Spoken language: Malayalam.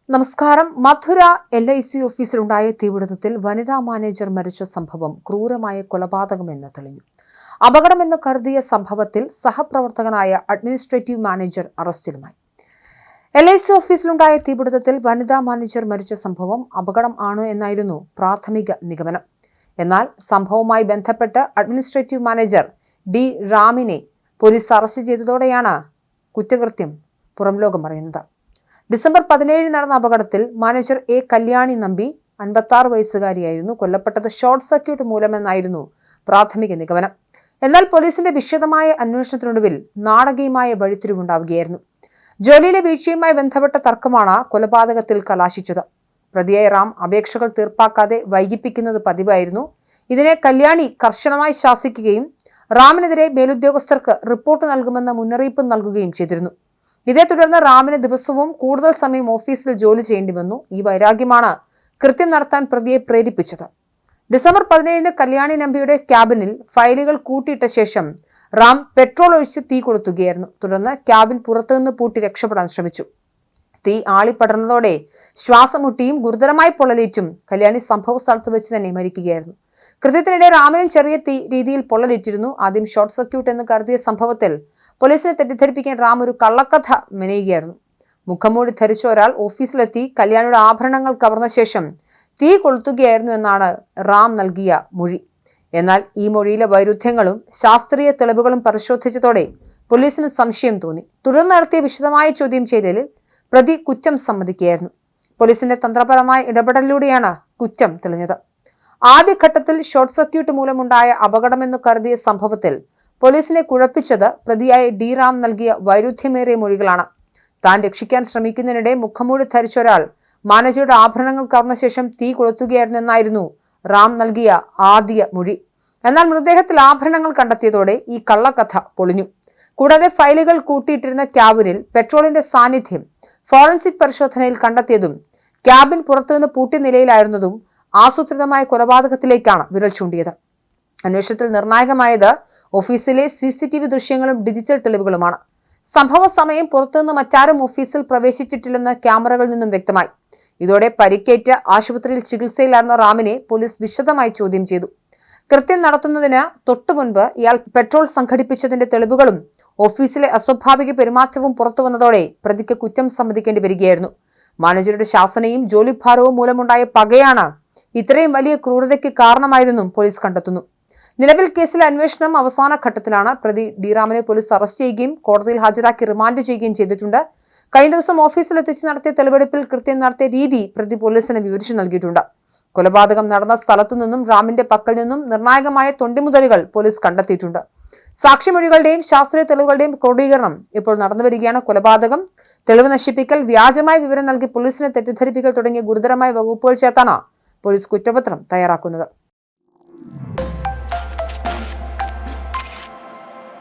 നമസ്കാരം. മധുര LIC ഓഫീസിലുണ്ടായ തീപിടുത്തത്തിൽ വനിതാ മാനേജർ മരിച്ച സംഭവം ക്രൂരമായ കൊലപാതകമെന്ന് തെളിഞ്ഞു. അപകടമെന്ന് കരുതിയ സംഭവത്തിൽ സഹപ്രവർത്തകനായ അഡ്മിനിസ്ട്രേറ്റീവ് മാനേജർ അറസ്റ്റിലുമായി. LIC ഓഫീസിലുണ്ടായ തീപിടുത്തത്തിൽ വനിതാ മാനേജർ മരിച്ച സംഭവം അപകടം ആണ് എന്നായിരുന്നു പ്രാഥമിക നിഗമനം. എന്നാൽ സംഭവവുമായി ബന്ധപ്പെട്ട് അഡ്മിനിസ്ട്രേറ്റീവ് മാനേജർ D. റാമിനെ പോലീസ് അറസ്റ്റ് ചെയ്തതോടെയാണ് കുറ്റകൃത്യം പുറംലോകം അറിയുന്നത്. ഡിസംബർ 17 നടന്ന അപകടത്തിൽ മാനേജർ A. കല്യാണി നമ്പി 56 വയസ്സുകാരിയായിരുന്നു. കൊല്ലപ്പെട്ടത് ഷോർട്ട് സർക്യൂട്ട് മൂലമെന്നായിരുന്നു പ്രാഥമിക നിഗമനം. എന്നാൽ പോലീസിന്റെ വിശദമായ അന്വേഷണത്തിനൊടുവിൽ നാടകീയമായ വഴിത്തിരിവുണ്ടാവുകയായിരുന്നു. ജോലിയിലെ വീഴ്ചയുമായി ബന്ധപ്പെട്ട തർക്കമാണ് കൊലപാതകത്തിൽ കലാശിച്ചത്. പ്രതിയായ റാം അപേക്ഷകൾ തീർപ്പാക്കാതെ വൈകിപ്പിക്കുന്നത് പതിവായിരുന്നു. ഇതിനെ കല്യാണി കർശനമായി ശാസിക്കുകയും റാമിനെതിരെ മേലുദ്യോഗസ്ഥർക്ക് റിപ്പോർട്ട് നൽകുമെന്ന് മുന്നറിയിപ്പ് നൽകുകയും ചെയ്തിരുന്നു. ഇതേ തുടർന്ന് റാമിന് ദിവസവും കൂടുതൽ സമയം ഓഫീസിൽ ജോലി ചെയ്യേണ്ടി വന്നു. ഈ വൈരാഗ്യമാണ് കൃത്യം നടത്താൻ പ്രതിയെ പ്രേരിപ്പിച്ചത്. ഡിസംബർ 17 കല്യാണി നമ്പിയുടെ ക്യാബിനിൽ ഫയലുകൾ കൂട്ടിയിട്ട ശേഷം റാം പെട്രോൾ ഒഴിച്ച് തീ കൊളുത്തുകയായിരുന്നു. തുടർന്ന് ക്യാബിൻ പുറത്തുനിന്ന് പൂട്ടി രക്ഷപ്പെടാൻ ശ്രമിച്ചു. തീ ആളിപ്പടർന്നതോടെ ശ്വാസം മുട്ടിയും ഗുരുതരമായി പൊള്ളലേറ്റും കല്യാണി സംഭവ സ്ഥലത്ത് വെച്ച് തന്നെ മരിക്കുകയായിരുന്നു. കൃത്യത്തിനിടെ റാമിനും ചെറിയ രീതിയിൽ പൊള്ളലേറ്റിരുന്നു. ആദ്യം ഷോർട്ട് സർക്യൂട്ട് എന്ന് കരുതിയ സംഭവത്തിൽ പോലീസിനെ തെറ്റിദ്ധരിപ്പിക്കാൻ റാം ഒരു കള്ളക്കഥ മെനയുകയായിരുന്നു. മുഖംമൂടി ധരിച്ച ഒരാൾ ഓഫീസിലെത്തി കല്യാണിയുടെ ആഭരണങ്ങൾ കവർന്ന ശേഷം തീ കൊളുത്തുകയായിരുന്നു എന്നാണ് റാം നൽകിയ മൊഴി. എന്നാൽ ഈ മൊഴിയിലെ വൈരുദ്ധ്യങ്ങളും ശാസ്ത്രീയ തെളിവുകളും പരിശോധിച്ചതോടെ പോലീസിന് സംശയം തോന്നി. തുടർന്ന് നടത്തിയ വിശദമായ ചോദ്യം ചെയ്യലിൽ പ്രതി കുറ്റം സമ്മതിക്കുകയായിരുന്നു. പോലീസിന്റെ തന്ത്രപരമായ ഇടപെടലിലൂടെയാണ് കുറ്റം തെളിഞ്ഞത്. ആദ്യഘട്ടത്തിൽ ഷോർട്ട് സർക്യൂട്ട് മൂലമുണ്ടായ അപകടമെന്ന് കരുതിയ സംഭവത്തിൽ പോലീസിനെ കുഴപ്പിച്ചത് പ്രതിയായ D. റാം നൽകിയ വൈരുദ്ധ്യമേറിയ മൊഴികളാണ്. താൻ രക്ഷിക്കാൻ ശ്രമിക്കുന്നതിനിടെ മുഖംമൂടി ധരിച്ച ഒരാൾ മാനേജറുടെ ആഭരണങ്ങൾ കവർന്ന ശേഷം തീ കൊളുത്തുകയായിരുന്നു എന്നായിരുന്നു റാം നൽകിയ ആദ്യ മൊഴി. എന്നാൽ മൃതദേഹത്തിൽ ആഭരണങ്ങൾ കണ്ടെത്തിയതോടെ ഈ കള്ളക്കഥ പൊളിഞ്ഞു. കൂടാതെ ഫയലുകൾ കൂട്ടിയിട്ടിരുന്ന ക്യാബിനിൽ പെട്രോളിന്റെ സാന്നിധ്യം ഫോറൻസിക് പരിശോധനയിൽ കണ്ടെത്തിയതും ക്യാബിൻ പുറത്തുനിന്ന് പൂട്ടിയ നിലയിലായിരുന്നതും ആസൂത്രിതമായ കൊലപാതകത്തിലേക്കാണ് വിരൽ ചൂണ്ടിയത്. അന്വേഷണത്തിൽ നിർണായകമായത് ഓഫീസിലെ CCTV ദൃശ്യങ്ങളും ഡിജിറ്റൽ തെളിവുകളുമാണ്. സംഭവ സമയം പുറത്തുനിന്ന് മറ്റാരും ഓഫീസിൽ പ്രവേശിച്ചിട്ടില്ലെന്ന് ക്യാമറകളിൽ നിന്നും വ്യക്തമായി. ഇതോടെ പരിക്കേറ്റ് ആശുപത്രിയിൽ ചികിത്സയിലായിരുന്ന റാമിനെ പോലീസ് വിശദമായി ചോദ്യം ചെയ്തു. കൃത്യം നടത്തുന്നതിന് തൊട്ടുമുൻപ് ഇയാൾ പെട്രോൾ സംഘടിപ്പിച്ചതിന്റെ തെളിവുകളും ഓഫീസിലെ അസ്വാഭാവിക പെരുമാറ്റവും പുറത്തുവന്നതോടെ പ്രതിക്ക് കുറ്റം സമ്മതിക്കേണ്ടി വരികയായിരുന്നു. മാനേജറുടെ ശാസനയും ജോലിഭാരവും മൂലമുണ്ടായ പകയാണ് ഇത്രയും വലിയ ക്രൂരതയ്ക്ക് കാരണമായതെന്നും പോലീസ് കണ്ടെത്തുന്നു. നിലവിൽ കേസിലെ അന്വേഷണം അവസാന ഘട്ടത്തിലാണ്. പ്രതി D. റാമിനെ പോലീസ് അറസ്റ്റ് ചെയ്യുകയും കോടതിയിൽ ഹാജരാക്കി റിമാൻഡ് ചെയ്യുകയും ചെയ്തിട്ടുണ്ട്. കഴിഞ്ഞ ദിവസം ഓഫീസിലെത്തിച്ച് നടത്തിയ തെളിവെടുപ്പിൽ കൃത്യം നടത്തിയ രീതി പ്രതി പോലീസിന് വിവരിച്ചു നൽകിയിട്ടുണ്ട്. കൊലപാതകം നടന്ന സ്ഥലത്തു നിന്നും റാമിന്റെ പക്കൽ നിന്നും നിർണായകമായ തൊണ്ടിമുതലുകൾ പോലീസ് കണ്ടെത്തിയിട്ടുണ്ട്. സാക്ഷിമൊഴികളുടെയും ശാസ്ത്രീയ തെളിവുകളുടെയും ക്രോഡീകരണം ഇപ്പോൾ നടന്നുവരികയാണ്. കൊലപാതകം, തെളിവ് നശിപ്പിക്കൽ, വ്യാജമായ വിവരം നൽകി പോലീസിനെ തെറ്റിദ്ധരിപ്പിക്കൽ തുടങ്ങിയ ഗുരുതരമായ വകുപ്പുകൾ ചേർത്താണ് പോലീസ് കുറ്റപത്രം തയ്യാറാക്കുന്നത്.